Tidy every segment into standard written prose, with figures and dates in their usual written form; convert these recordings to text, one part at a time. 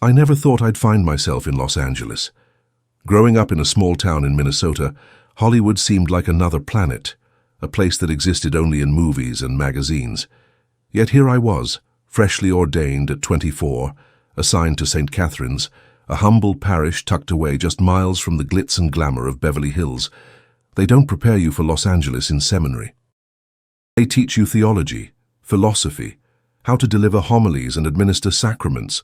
I never thought I'd find myself in Los Angeles. Growing up in a small town in Minnesota, Hollywood seemed like another planet, a place that existed only in movies and magazines. Yet here I was, freshly ordained at 24, assigned to St. Catherine's, a humble parish tucked away just miles from the glitz and glamour of Beverly Hills. They don't prepare you for Los Angeles in seminary. They teach you theology, philosophy, how to deliver homilies and administer sacraments,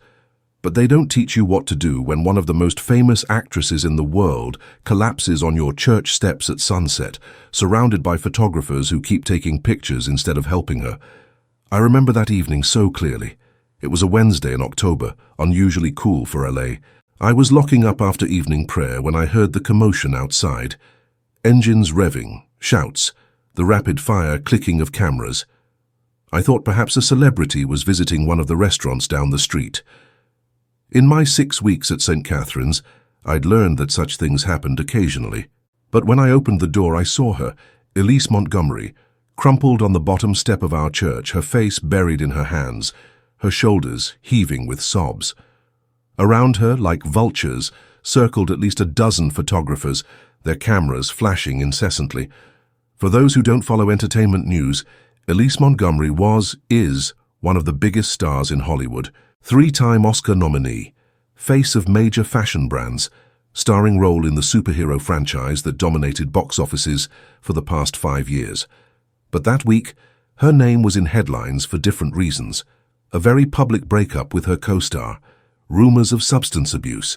but they don't teach you what to do when one of the most famous actresses in the world collapses on your church steps at sunset, surrounded by photographers who keep taking pictures instead of helping her. I remember that evening so clearly. It was a Wednesday in October, unusually cool for LA. I was locking up after evening prayer when I heard the commotion outside. Engines revving, shouts, the rapid-fire clicking of cameras. I thought perhaps a celebrity was visiting one of the restaurants down the street. In my 6 weeks at St. Catherine's, I'd learned that such things happened occasionally. But when I opened the door, I saw her, Elise Montgomery, crumpled on the bottom step of our church, her face buried in her hands, her shoulders heaving with sobs. Around her, like vultures, circled at least a dozen photographers, their cameras flashing incessantly. For those who don't follow entertainment news, Elise Montgomery is one of the biggest stars in Hollywood, 3-time Oscar nominee, face of major fashion brands, starring role in the superhero franchise that dominated box offices for the past 5 years. But that week, her name was in headlines for different reasons. A very public breakup with her co-star, rumors of substance abuse,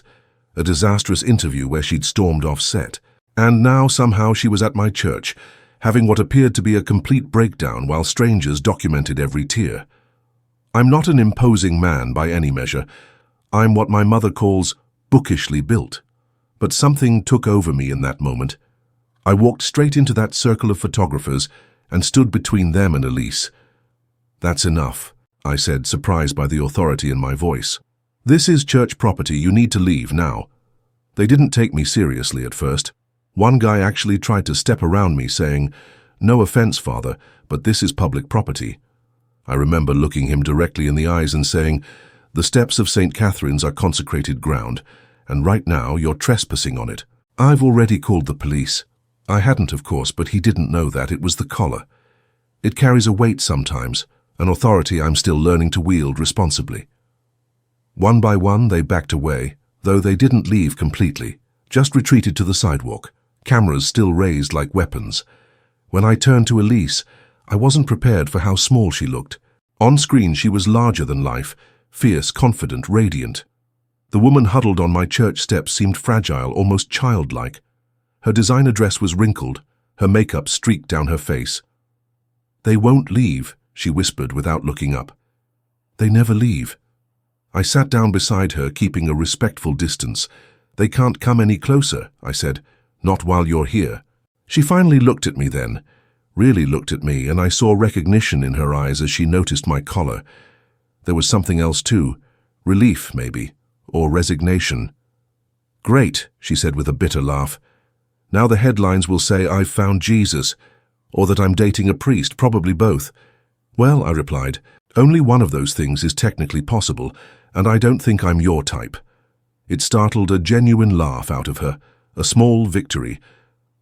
a disastrous interview where she'd stormed off set, and now somehow she was at my church, having what appeared to be a complete breakdown while strangers documented every tear. I'm not an imposing man by any measure. I'm what my mother calls bookishly built. But something took over me in that moment. I walked straight into that circle of photographers and stood between them and Elise. "That's enough," I said, surprised by the authority in my voice. "This is church property. You need to leave now." They didn't take me seriously at first. One guy actually tried to step around me, saying, "No offense, Father, but this is public property." I remember looking him directly in the eyes and saying, "The steps of St. Catherine's are consecrated ground, and right now you're trespassing on it. I've already called the police." I hadn't, of course, but he didn't know that. It was the collar. It carries a weight sometimes, an authority I'm still learning to wield responsibly. One by one, they backed away, though they didn't leave completely, just retreated to the sidewalk, cameras still raised like weapons. When I turned to Elise, I wasn't prepared for how small she looked. On screen, she was larger than life, fierce, confident, radiant. The woman huddled on my church steps seemed fragile, almost childlike. Her designer dress was wrinkled, her makeup streaked down her face. "They won't leave," she whispered without looking up. "They never leave." I sat down beside her, keeping a respectful distance. "They can't come any closer," I said. "Not while you're here." She finally looked at me then, really looked at me, and I saw recognition in her eyes as she noticed my collar. There was something else too, relief maybe, or resignation. "Great," she said with a bitter laugh. "Now the headlines will say I've found Jesus, or that I'm dating a priest, probably both." "Well," I replied, "only one of those things is technically possible, and I don't think I'm your type." It startled a genuine laugh out of her, a small victory.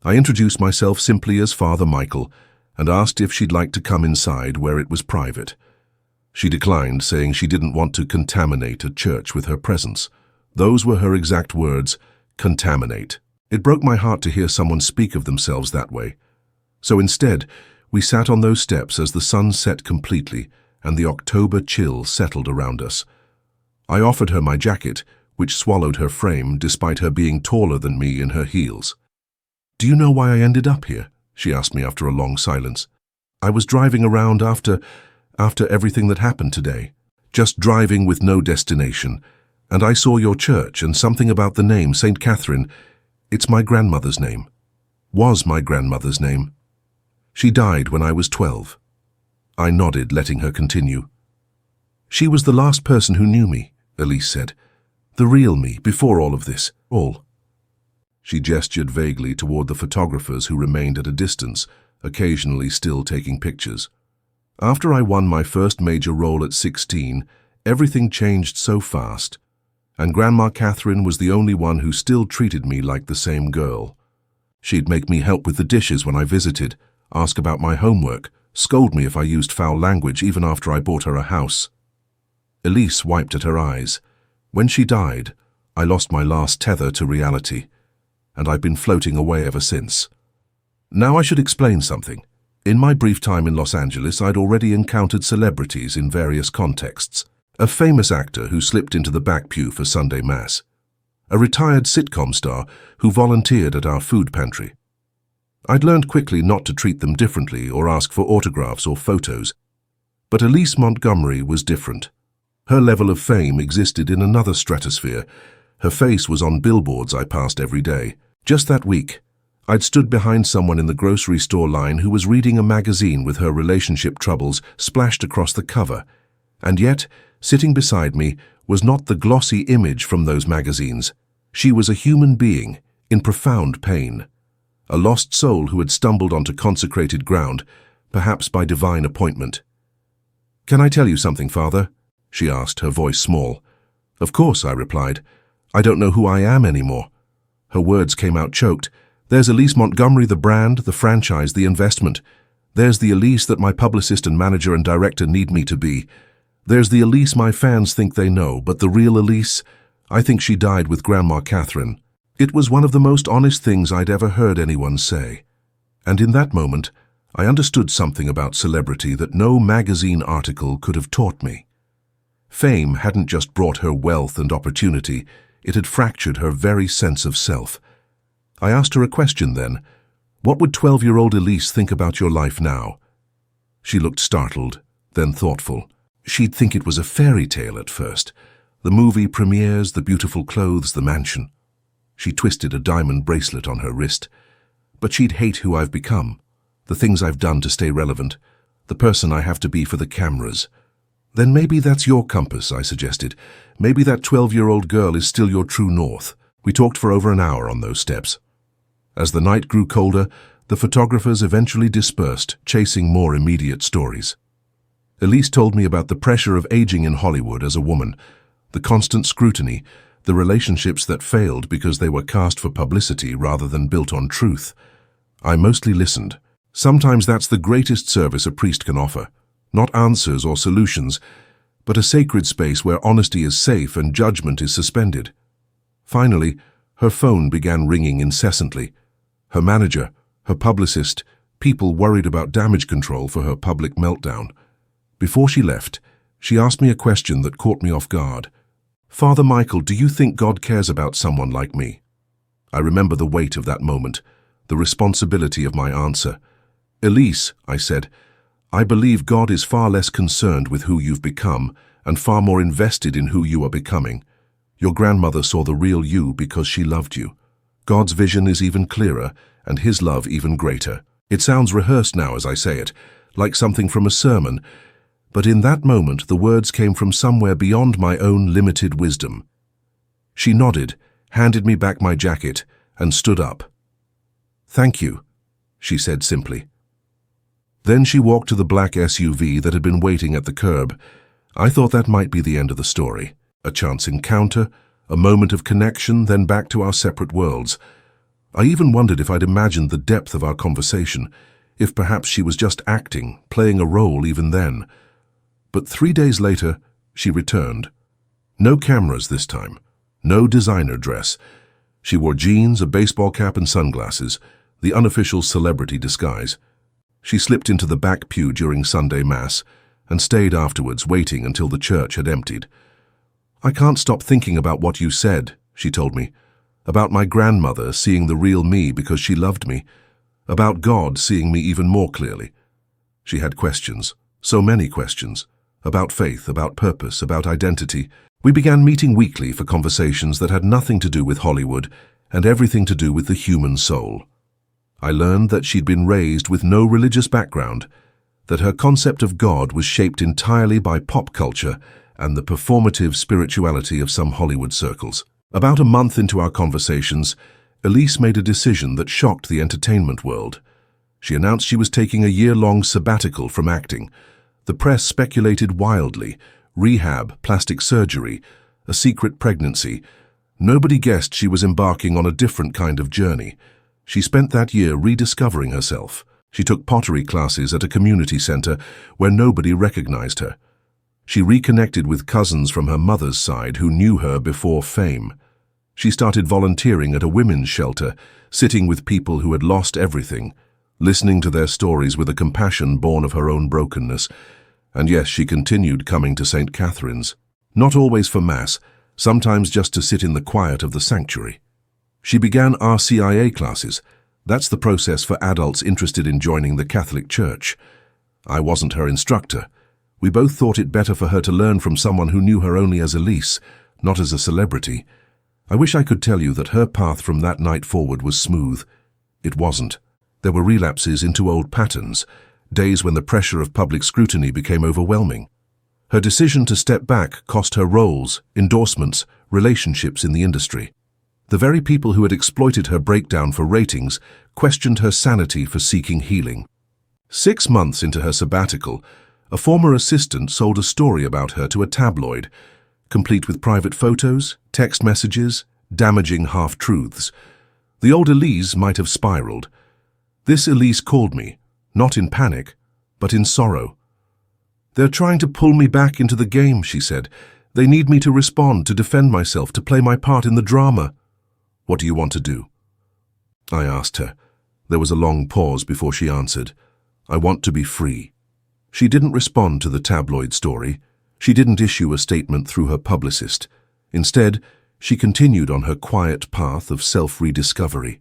I introduced myself simply as Father Michael and asked if she'd like to come inside where it was private. She declined, saying she didn't want to contaminate a church with her presence. Those were her exact words, contaminate. It broke my heart to hear someone speak of themselves that way. So instead, we sat on those steps as the sun set completely and the October chill settled around us. I offered her my jacket, which swallowed her frame despite her being taller than me in her heels. "Do you know why I ended up here?" she asked me after a long silence. "I was driving around after everything that happened today, just driving with no destination, and I saw your church and something about the name, St. Catherine. It's my grandmother's name. Was my grandmother's name. She died when I was 12. I nodded, letting her continue. "She was the last person who knew me," Elise said. "The real me, before all of this, all." She gestured vaguely toward the photographers who remained at a distance, occasionally still taking pictures. After I won my first major role at 16, everything changed so fast. And Grandma Catherine was the only one who still treated me like the same girl. She'd make me help with the dishes when I visited, ask about my homework, scold me if I used foul language even after I bought her a house. Elise wiped at her eyes. When she died, I lost my last tether to reality, and I've been floating away ever since. Now I should explain something. In my brief time in Los Angeles, I'd already encountered celebrities in various contexts. A famous actor who slipped into the back pew for Sunday Mass. A retired sitcom star who volunteered at our food pantry. I'd learned quickly not to treat them differently or ask for autographs or photos. But Elise Montgomery was different. Her level of fame existed in another stratosphere. Her face was on billboards I passed every day. Just that week, I'd stood behind someone in the grocery store line who was reading a magazine with her relationship troubles splashed across the cover. And yet, sitting beside me was not the glossy image from those magazines. She was a human being in profound pain. A lost soul who had stumbled onto consecrated ground, perhaps by divine appointment. "Can I tell you something, Father?" she asked, her voice small. "Of course," I replied. "I don't know who I am anymore." Her words came out choked. "There's Elise Montgomery, the brand, the franchise, the investment. There's the Elise that my publicist and manager and director need me to be. There's the Elise my fans think they know, but the real Elise, I think she died with Grandma Catherine." It was one of the most honest things I'd ever heard anyone say. And in that moment, I understood something about celebrity that no magazine article could have taught me. Fame hadn't just brought her wealth and opportunity, it had fractured her very sense of self. I asked her a question then. What would 12-year-old Elise think about your life now? She looked startled, then thoughtful. She'd think it was a fairy tale at first. The movie premieres, the beautiful clothes, the mansion. She twisted a diamond bracelet on her wrist. But she'd hate who I've become, the things I've done to stay relevant, the person I have to be for the cameras. Then maybe that's your compass, I suggested. Maybe that 12-year-old girl is still your true north. We talked for over an hour on those steps. As the night grew colder, the photographers eventually dispersed, chasing more immediate stories. Elise told me about the pressure of aging in Hollywood as a woman, the constant scrutiny, the relationships that failed because they were cast for publicity rather than built on truth. I mostly listened. Sometimes that's the greatest service a priest can offer. Not answers or solutions, but a sacred space where honesty is safe and judgment is suspended. Finally, her phone began ringing incessantly. Her manager, her publicist, people worried about damage control for her public meltdown. Before she left, she asked me a question that caught me off guard. "Father Michael, do you think God cares about someone like me?" I remember the weight of that moment, the responsibility of my answer. "Elise," I said, "I believe God is far less concerned with who you've become and far more invested in who you are becoming. Your grandmother saw the real you because she loved you. God's vision is even clearer and his love even greater." It sounds rehearsed now as I say it, like something from a sermon, but in that moment the words came from somewhere beyond my own limited wisdom. She nodded, handed me back my jacket, and stood up. "Thank you," she said simply. Then she walked to the black SUV that had been waiting at the curb. I thought that might be the end of the story. A chance encounter, a moment of connection, then back to our separate worlds. I even wondered if I'd imagined the depth of our conversation, if perhaps she was just acting, playing a role even then. But 3 days later, she returned. No cameras this time, no designer dress. She wore jeans, a baseball cap and sunglasses, the unofficial celebrity disguise. She slipped into the back pew during Sunday Mass and stayed afterwards, waiting until the church had emptied. "I can't stop thinking about what you said," she told me, "about my grandmother seeing the real me because she loved me, about God seeing me even more clearly." She had questions, so many questions, about faith, about purpose, about identity. We began meeting weekly for conversations that had nothing to do with Hollywood and everything to do with the human soul. I learned that she'd been raised with no religious background, that her concept of God was shaped entirely by pop culture and the performative spirituality of some Hollywood circles. About a month into our conversations, Elise made a decision that shocked the entertainment world. She announced she was taking a year-long sabbatical from acting. The press speculated wildly: rehab, plastic surgery, a secret pregnancy. Nobody guessed she was embarking on a different kind of journey. She spent that year rediscovering herself. She took pottery classes at a community center where nobody recognized her. She reconnected with cousins from her mother's side who knew her before fame. She started volunteering at a women's shelter, sitting with people who had lost everything, listening to their stories with a compassion born of her own brokenness. And yes, she continued coming to St. Catherine's, not always for Mass, sometimes just to sit in the quiet of the sanctuary. She began RCIA classes. That's the process for adults interested in joining the Catholic Church. I wasn't her instructor. We both thought it better for her to learn from someone who knew her only as Elise, not as a celebrity. I wish I could tell you that her path from that night forward was smooth. It wasn't. There were relapses into old patterns, days when the pressure of public scrutiny became overwhelming. Her decision to step back cost her roles, endorsements, relationships in the industry. The very people who had exploited her breakdown for ratings questioned her sanity for seeking healing. 6 months into her sabbatical, a former assistant sold a story about her to a tabloid, complete with private photos, text messages, damaging half-truths. The old Elise might have spiraled. This Elise called me, not in panic, but in sorrow. "They're trying to pull me back into the game," she said. "They need me to respond, to defend myself, to play my part in the drama." "What do you want to do?" I asked her. There was a long pause before she answered. "I want to be free." She didn't respond to the tabloid story. She didn't issue a statement through her publicist. Instead, she continued on her quiet path of self-rediscovery.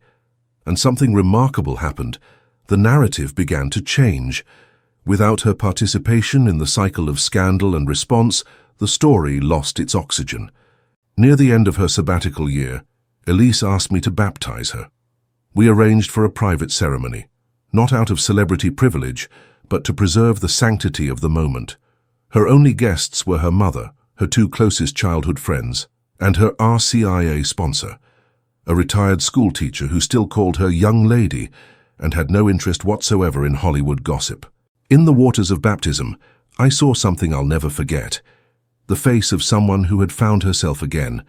And something remarkable happened. The narrative began to change. Without her participation in the cycle of scandal and response, the story lost its oxygen. Near the end of her sabbatical year, Elise asked me to baptize her. We arranged for a private ceremony, not out of celebrity privilege, but to preserve the sanctity of the moment. Her only guests were her mother, her 2 closest childhood friends, and her RCIA sponsor, a retired schoolteacher who still called her young lady and had no interest whatsoever in Hollywood gossip. In the waters of baptism, I saw something I'll never forget. The face of someone who had found herself again,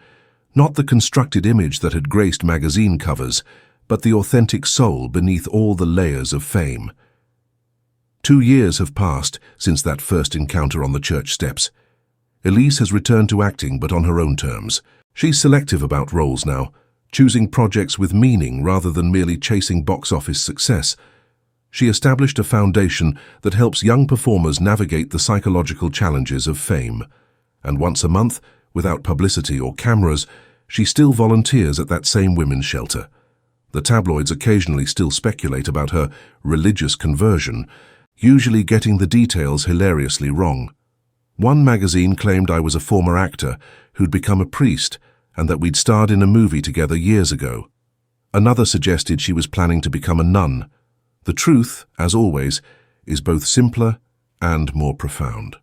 not the constructed image that had graced magazine covers, but the authentic soul beneath all the layers of fame. 2 years have passed since that first encounter on the church steps. Elise has returned to acting, but on her own terms. She's selective about roles now, choosing projects with meaning rather than merely chasing box office success. She established a foundation that helps young performers navigate the psychological challenges of fame. And once a month, without publicity or cameras, she still volunteers at that same women's shelter. The tabloids occasionally still speculate about her religious conversion, usually getting the details hilariously wrong. One magazine claimed I was a former actor who'd become a priest and that we'd starred in a movie together years ago. Another suggested she was planning to become a nun. The truth, as always, is both simpler and more profound.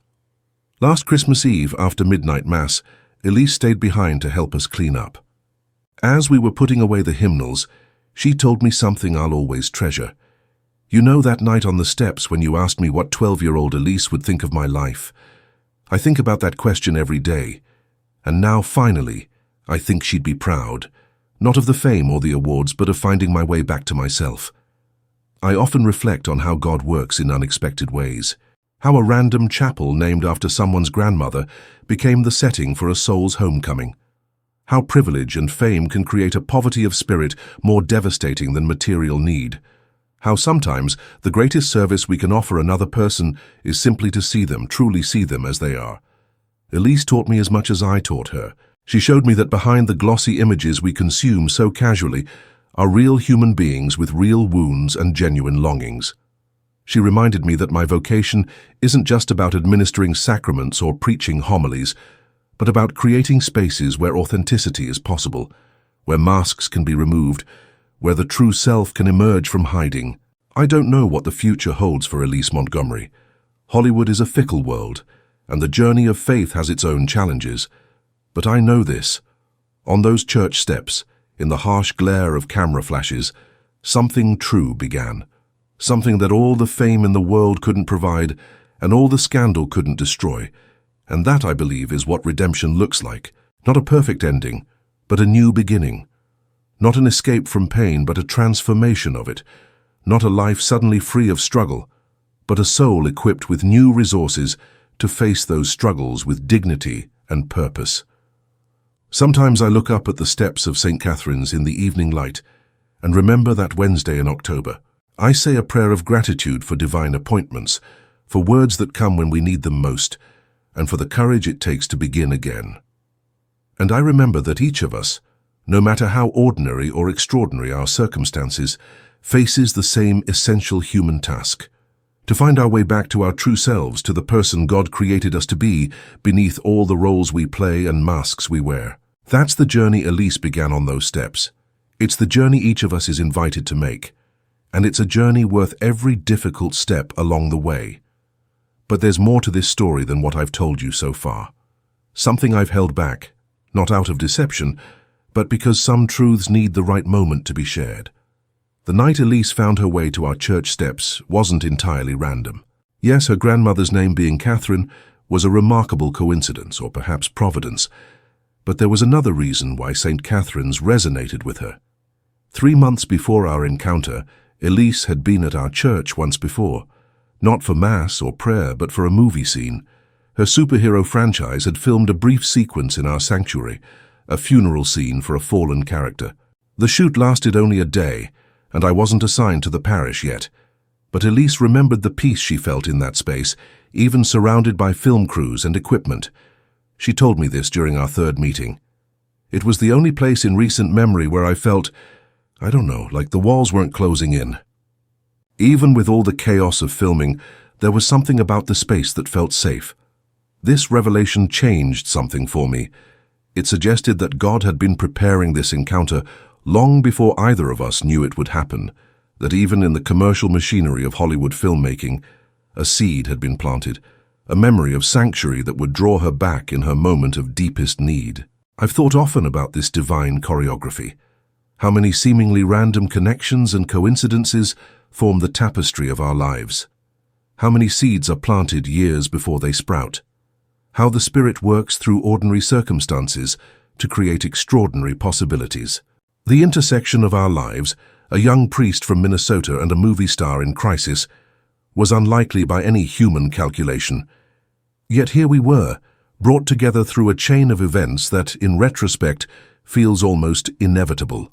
Last Christmas Eve, after midnight Mass, Elise stayed behind to help us clean up. As we were putting away the hymnals, she told me something I'll always treasure. "You know that night on the steps when you asked me what 12-year-old Elise would think of my life? I think about that question every day. And now, finally, I think she'd be proud, not of the fame or the awards, but of finding my way back to myself." I often reflect on how God works in unexpected ways. How a random chapel named after someone's grandmother became the setting for a soul's homecoming. How privilege and fame can create a poverty of spirit more devastating than material need. How sometimes the greatest service we can offer another person is simply to see them, truly see them as they are. Elise taught me as much as I taught her. She showed me that behind the glossy images we consume so casually are real human beings with real wounds and genuine longings. She reminded me that my vocation isn't just about administering sacraments or preaching homilies, but about creating spaces where authenticity is possible, where masks can be removed, where the true self can emerge from hiding. I don't know what the future holds for Elise Montgomery. Hollywood is a fickle world, and the journey of faith has its own challenges. But I know this. On those church steps, in the harsh glare of camera flashes, something true began. Something that all the fame in the world couldn't provide, and all the scandal couldn't destroy. And that, I believe, is what redemption looks like. Not a perfect ending, but a new beginning. Not an escape from pain, but a transformation of it. Not a life suddenly free of struggle, but a soul equipped with new resources to face those struggles with dignity and purpose. Sometimes I look up at the steps of St. Catherine's in the evening light and remember that Wednesday in October. I say a prayer of gratitude for divine appointments, for words that come when we need them most, and for the courage it takes to begin again. And I remember that each of us, no matter how ordinary or extraordinary our circumstances, faces the same essential human task: to find our way back to our true selves, to the person God created us to be, beneath all the roles we play and masks we wear. That's the journey Elise began on those steps. It's the journey each of us is invited to make, and it's a journey worth every difficult step along the way. But there's more to this story than what I've told you so far. Something I've held back, not out of deception, but because some truths need the right moment to be shared. The night Elise found her way to our church steps wasn't entirely random. Yes, her grandmother's name being Catherine was a remarkable coincidence, or perhaps providence, but there was another reason why St. Catherine's resonated with her. 3 months before our encounter, Elise had been at our church once before, not for mass or prayer, but for a movie scene. Her superhero franchise had filmed a brief sequence in our sanctuary, a funeral scene for a fallen character. The shoot lasted only a day, and I wasn't assigned to the parish yet, but Elise remembered the peace she felt in that space, even surrounded by film crews and equipment. She told me this during our 3rd meeting. It was the only place in recent memory where I felt, I don't know, like the walls weren't closing in. Even with all the chaos of filming, there was something about the space that felt safe. This revelation changed something for me. It suggested that God had been preparing this encounter long before either of us knew it would happen, that even in the commercial machinery of Hollywood filmmaking, a seed had been planted, a memory of sanctuary that would draw her back in her moment of deepest need. I've thought often about this divine choreography. How many seemingly random connections and coincidences form the tapestry of our lives? How many seeds are planted years before they sprout? How the Spirit works through ordinary circumstances to create extraordinary possibilities. The intersection of our lives, a young priest from Minnesota and a movie star in crisis, was unlikely by any human calculation. Yet here we were, brought together through a chain of events that, in retrospect, feels almost inevitable.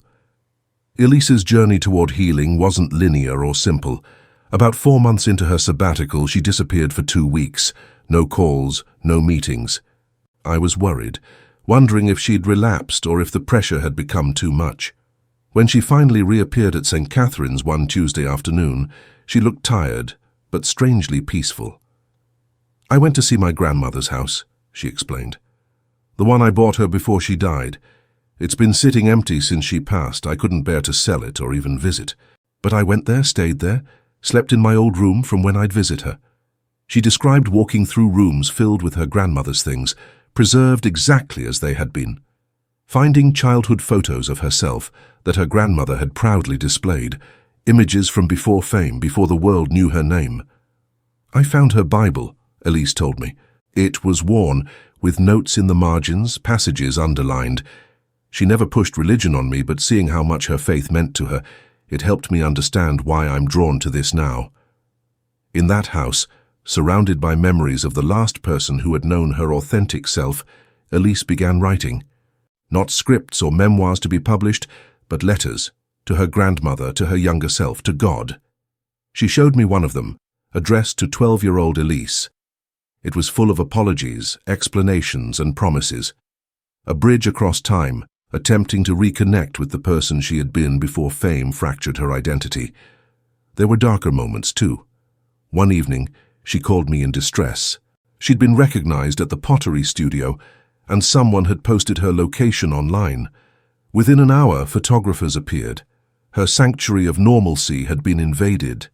Elise's journey toward healing wasn't linear or simple. About 4 months into her sabbatical, she disappeared for 2 weeks. No calls, no meetings. I was worried, wondering if she'd relapsed or if the pressure had become too much. When she finally reappeared at St. Catherine's one Tuesday afternoon, she looked tired, but strangely peaceful. "I went to see my grandmother's house," she explained. "The one I bought her before she died. It's been sitting empty since she passed. I couldn't bear to sell it or even visit. But I went there, stayed there, slept in my old room from when I'd visit her." She described walking through rooms filled with her grandmother's things, preserved exactly as they had been. Finding childhood photos of herself that her grandmother had proudly displayed, images from before fame, before the world knew her name. "I found her Bible," Elise told me. "It was worn, with notes in the margins, passages underlined. She never pushed religion on me, but seeing how much her faith meant to her, it helped me understand why I'm drawn to this now." In that house, surrounded by memories of the last person who had known her authentic self, Elise began writing. Not scripts or memoirs to be published, but letters, to her grandmother, to her younger self, to God. She showed me one of them, addressed to 12-year-old Elise. It was full of apologies, explanations, and promises. A bridge across time, attempting to reconnect with the person she had been before fame fractured her identity. There were darker moments, too. One evening, she called me in distress. She'd been recognized at the pottery studio, and someone had posted her location online. Within an hour, photographers appeared. Her sanctuary of normalcy had been invaded.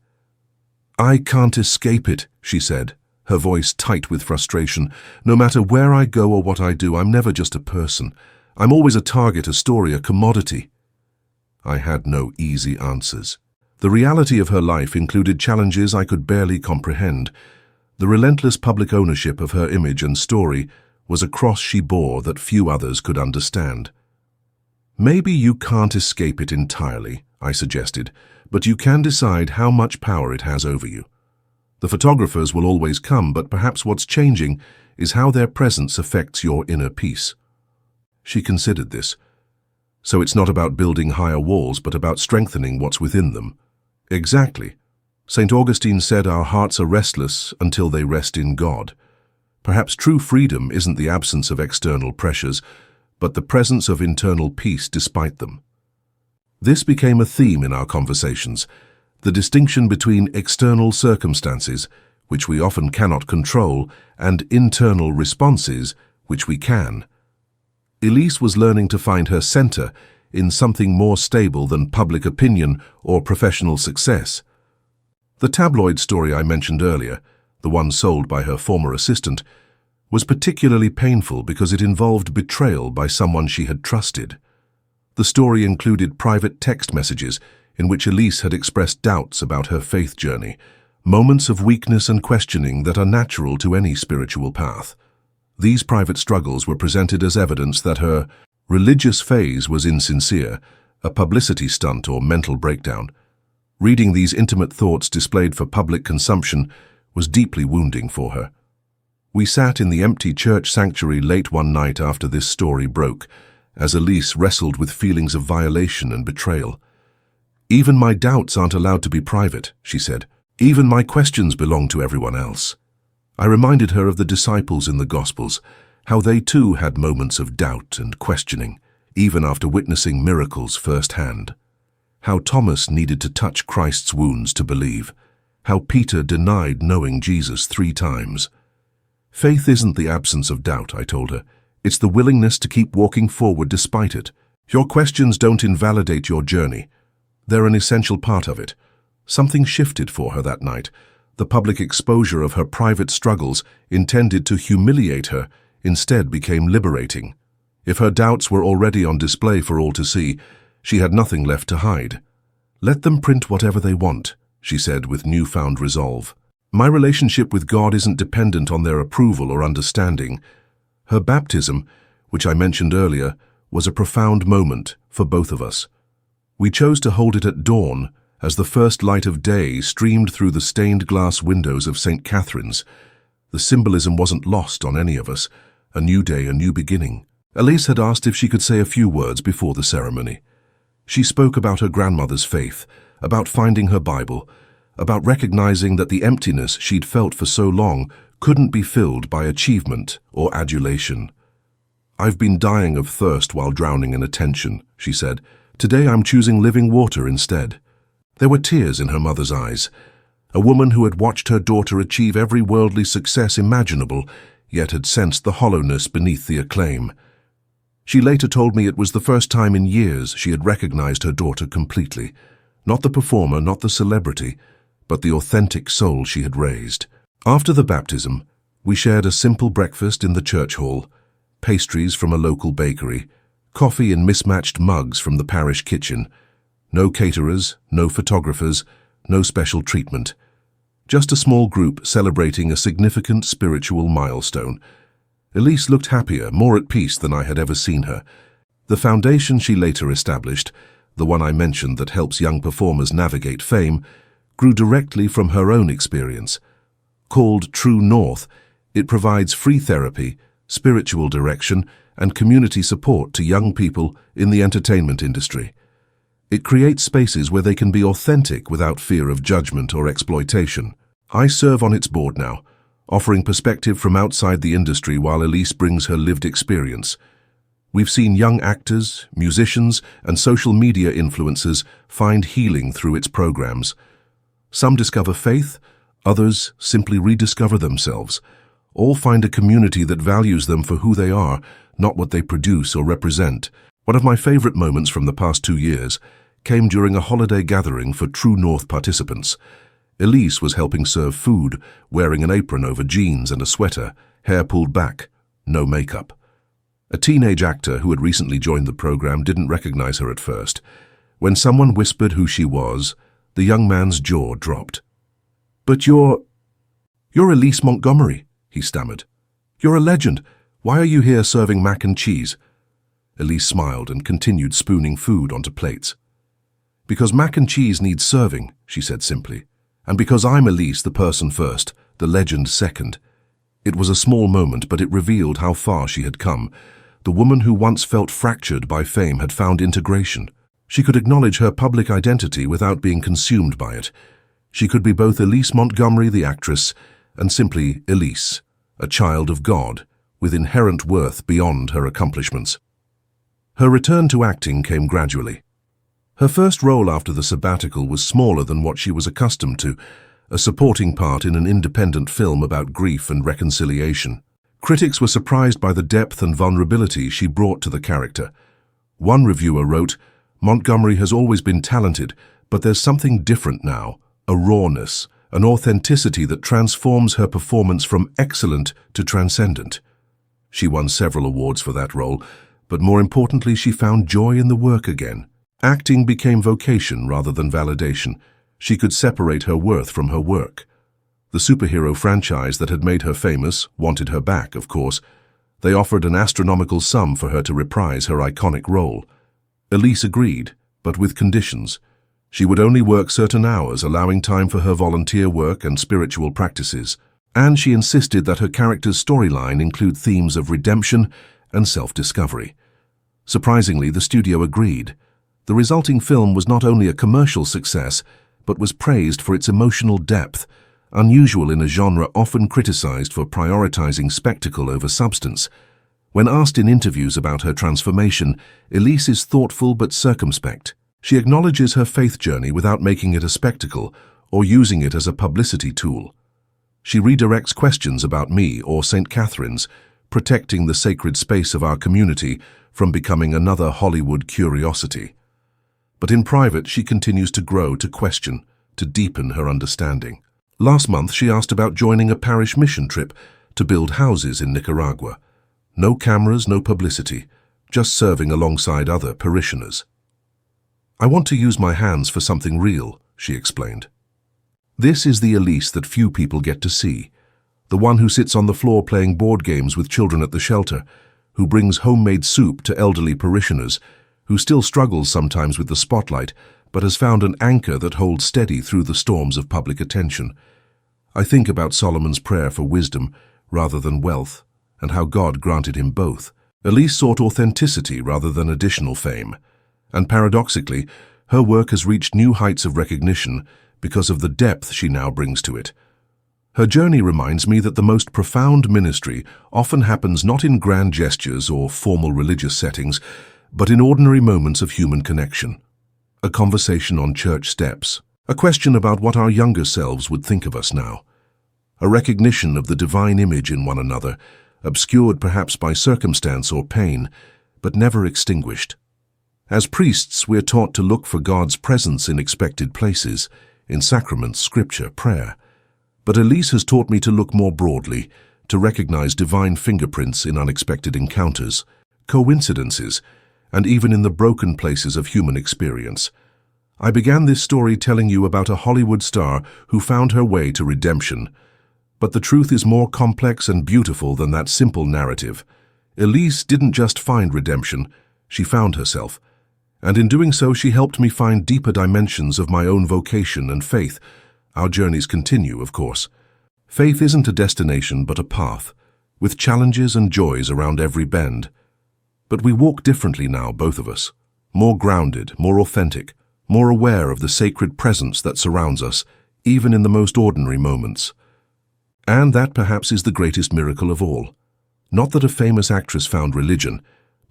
"I can't escape it," she said, her voice tight with frustration. "No matter where I go or what I do, I'm never just a person. I'm always a target, a story, a commodity." I had no easy answers. The reality of her life included challenges I could barely comprehend. The relentless public ownership of her image and story was a cross she bore that few others could understand. "Maybe you can't escape it entirely," I suggested, "but you can decide how much power it has over you. The photographers will always come, but perhaps what's changing is how their presence affects your inner peace." She considered this. "So it's not about building higher walls, but about strengthening what's within them." "Exactly. St. Augustine said our hearts are restless until they rest in God. Perhaps true freedom isn't the absence of external pressures, but the presence of internal peace despite them." This became a theme in our conversations, the distinction between external circumstances, which we often cannot control, and internal responses, which we can. Elise was learning to find her center in something more stable than public opinion or professional success. The tabloid story I mentioned earlier, the one sold by her former assistant, was particularly painful because it involved betrayal by someone she had trusted. The story included private text messages in which Elise had expressed doubts about her faith journey, moments of weakness and questioning that are natural to any spiritual path. These private struggles were presented as evidence that her religious phase was insincere, a publicity stunt or mental breakdown. Reading these intimate thoughts displayed for public consumption was deeply wounding for her. We sat in the empty church sanctuary late one night after this story broke, as Elise wrestled with feelings of violation and betrayal. "Even my doubts aren't allowed to be private," she said. "Even my questions belong to everyone else." I reminded her of the disciples in the Gospels, how they too had moments of doubt and questioning, even after witnessing miracles firsthand. How Thomas needed to touch Christ's wounds to believe. How Peter denied knowing Jesus 3 times. "Faith isn't the absence of doubt," I told her. "It's the willingness to keep walking forward despite it. Your questions don't invalidate your journey. They're an essential part of it." Something shifted for her that night. The public exposure of her private struggles, intended to humiliate her, instead became liberating. If her doubts were already on display for all to see, she had nothing left to hide. "Let them print whatever they want," she said with newfound resolve. "My relationship with God isn't dependent on their approval or understanding." Her baptism, which I mentioned earlier, was a profound moment for both of us. We chose to hold it at dawn, as the first light of day streamed through the stained glass windows of St. Catherine's. The symbolism wasn't lost on any of us. A new day, a new beginning. Elise had asked if she could say a few words before the ceremony. She spoke about her grandmother's faith, about finding her Bible, about recognizing that the emptiness she'd felt for so long couldn't be filled by achievement or adulation. "I've been dying of thirst while drowning in attention," she said. "Today I'm choosing living water instead." There were tears in her mother's eyes. A woman who had watched her daughter achieve every worldly success imaginable, yet had sensed the hollowness beneath the acclaim. She later told me it was the first time in years she had recognized her daughter completely. Not the performer, not the celebrity, but the authentic soul she had raised. After the baptism, we shared a simple breakfast in the church hall, pastries from a local bakery, coffee in mismatched mugs from the parish kitchen. No caterers, no photographers, no special treatment. Just a small group celebrating a significant spiritual milestone. Elise looked happier, more at peace than I had ever seen her. The foundation she later established, the one I mentioned that helps young performers navigate fame, grew directly from her own experience. Called True North, it provides free therapy, spiritual direction, and community support to young people in the entertainment industry. It creates spaces where they can be authentic without fear of judgment or exploitation. I serve on its board now, offering perspective from outside the industry while Elise brings her lived experience. We've seen young actors, musicians, and social media influencers find healing through its programs. Some discover faith, others simply rediscover themselves. All find a community that values them for who they are, not what they produce or represent. One of my favorite moments from the past 2 years came during a holiday gathering for True North participants. Elise was helping serve food, wearing an apron over jeans and a sweater, hair pulled back, no makeup. A teenage actor who had recently joined the program didn't recognize her at first. When someone whispered who she was, the young man's jaw dropped. "But you're Elise Montgomery," he stammered. "You're a legend. Why are you here serving mac and cheese?" Elise smiled and continued spooning food onto plates. "Because mac and cheese needs serving," she said simply. "And because I'm Elise, the person first, the legend second." It was a small moment, but it revealed how far she had come. The woman who once felt fractured by fame had found integration. She could acknowledge her public identity without being consumed by it. She could be both Elise Montgomery, the actress, and simply Elise, a child of God, with inherent worth beyond her accomplishments. Her return to acting came gradually. Her first role after the sabbatical was smaller than what she was accustomed to, a supporting part in an independent film about grief and reconciliation. Critics were surprised by the depth and vulnerability she brought to the character. One reviewer wrote, "Montgomery has always been talented, but there's something different now, a rawness, an authenticity that transforms her performance from excellent to transcendent." She won several awards for that role, but more importantly, she found joy in the work again. Acting became vocation rather than validation. She could separate her worth from her work. The superhero franchise that had made her famous wanted her back, of course. They offered an astronomical sum for her to reprise her iconic role. Elise agreed, but with conditions. She would only work certain hours, allowing time for her volunteer work and spiritual practices. And she insisted that her character's storyline include themes of redemption and self-discovery. Surprisingly, the studio agreed. The resulting film was not only a commercial success, but was praised for its emotional depth, unusual in a genre often criticized for prioritizing spectacle over substance. When asked in interviews about her transformation, Elise is thoughtful but circumspect. She acknowledges her faith journey without making it a spectacle or using it as a publicity tool. She redirects questions about me or St. Catherine's, protecting the sacred space of our community from becoming another Hollywood curiosity. But in private, she continues to grow, to question, to deepen her understanding. Last month, she asked about joining a parish mission trip to build houses in Nicaragua. No cameras, no publicity, just serving alongside other parishioners. "I want to use my hands for something real," she explained. This is the Elise that few people get to see, the one who sits on the floor playing board games with children at the shelter, who brings homemade soup to elderly parishioners, who still struggles sometimes with the spotlight, but has found an anchor that holds steady through the storms of public attention. I think about Solomon's prayer for wisdom rather than wealth, and how God granted him both. Elise sought authenticity rather than additional fame, and paradoxically, her work has reached new heights of recognition because of the depth she now brings to it. Her journey reminds me that the most profound ministry often happens not in grand gestures or formal religious settings, but in ordinary moments of human connection. A conversation on church steps, a question about what our younger selves would think of us now, a recognition of the divine image in one another, obscured perhaps by circumstance or pain, but never extinguished. As priests, we're taught to look for God's presence in expected places, in sacraments, scripture, prayer. But Elise has taught me to look more broadly, to recognize divine fingerprints in unexpected encounters, coincidences, and even in the broken places of human experience. I began this story telling you about a Hollywood star who found her way to redemption. But the truth is more complex and beautiful than that simple narrative. Elise didn't just find redemption, she found herself. And in doing so, she helped me find deeper dimensions of my own vocation and faith. Our journeys continue, of course. Faith isn't a destination, but a path, with challenges and joys around every bend. But we walk differently now, both of us. More grounded, more authentic, more aware of the sacred presence that surrounds us, even in the most ordinary moments. And that perhaps is the greatest miracle of all. Not that a famous actress found religion,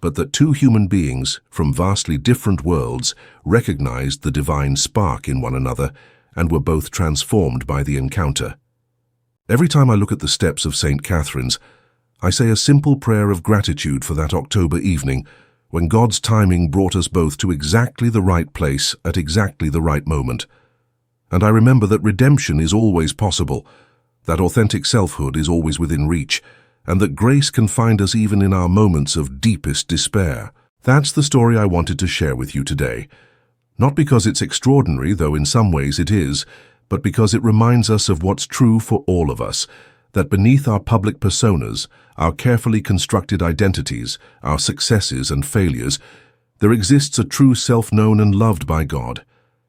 but that two human beings from vastly different worlds recognized the divine spark in one another and were both transformed by the encounter. Every time I look at the steps of St. Catherine's, I say a simple prayer of gratitude for that October evening when God's timing brought us both to exactly the right place at exactly the right moment. And I remember that redemption is always possible, that authentic selfhood is always within reach, and that grace can find us even in our moments of deepest despair. That's the story I wanted to share with you today. Not because it's extraordinary, though in some ways it is, but because it reminds us of what's true for all of us, that beneath our public personas, our carefully constructed identities, our successes and failures, there exists a true self known and loved by God.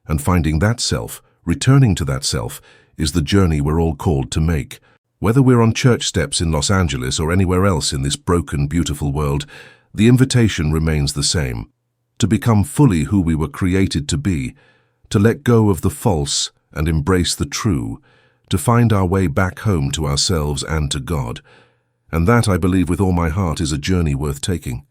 And finding that self, returning to that self, is the journey we're all called to make. Whether we're on church steps in Los Angeles or anywhere else in this broken, beautiful world, the invitation remains the same: to become fully who we were created to be, to let go of the false and embrace the true, to find our way back home to ourselves and to God. And that, I believe with all my heart, is a journey worth taking.